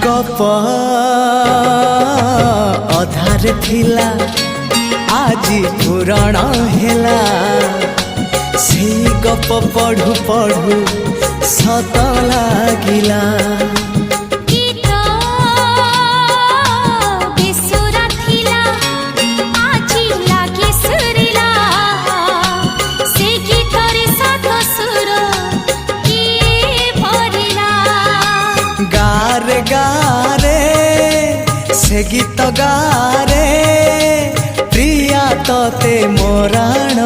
गप अधार थिला आजी पुराण हेला से गप पढ़ु पढ़ु सत लागिला। गारे गारे से गीत गारे प्रिया तोते मोराण